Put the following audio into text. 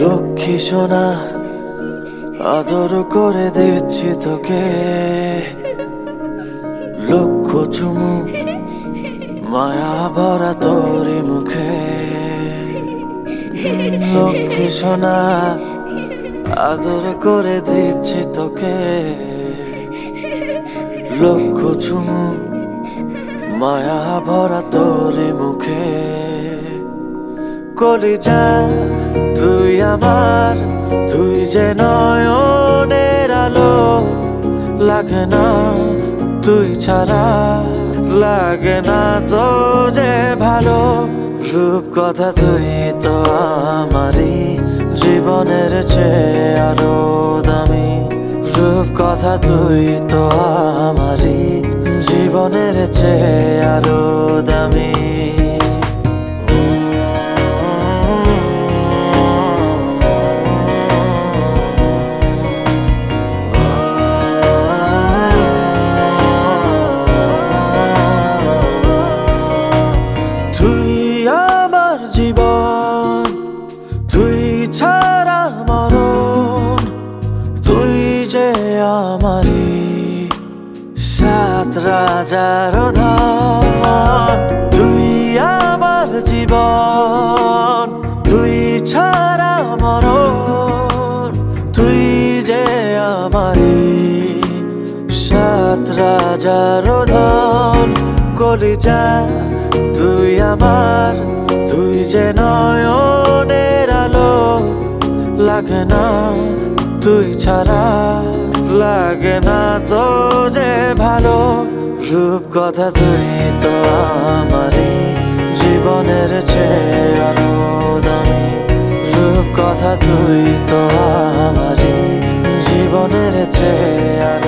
লক্ষ্মী সোনা আদর করে দিচ্ছি তোকে, লক্ষ চুমু মায়া ভরা তোরি মুখে। লক্ষ্মী সোনা আদর করে দিচ্ছি তোকে, লক্ষ চুমু মায়া ভরা তোরি মুখে। কলিজা তুই আমার, তুই যে নয়নের আলো, লাগে না তুই ছাড়া, লাগে না তো যে ভালো। রূপ কথা তুই তো আমারই জীবনের চেয়ে আরো দামি, রূপ কথা তুই তো আমারই জীবনের চেয়ে আরো দামি। জীবন তুই ছাড়া মরণ, তুই যে আমারি সাত রাজার ধন। তুই আমার জীবন, তুই ছাড়া মরণ, তুই যে আমারি সাত রাজার ধন। কলিজা তুই আমার, তুই যে নয়নের আলো, লাগে না তুই ছাড়া, লাগে না তো যে ভালো। রূপ কথা তুই তো আমারই জীবনের চেয়ে আরো দামি, রূপ কথা তুই তো আমারই জীবনের চেয়ে আরো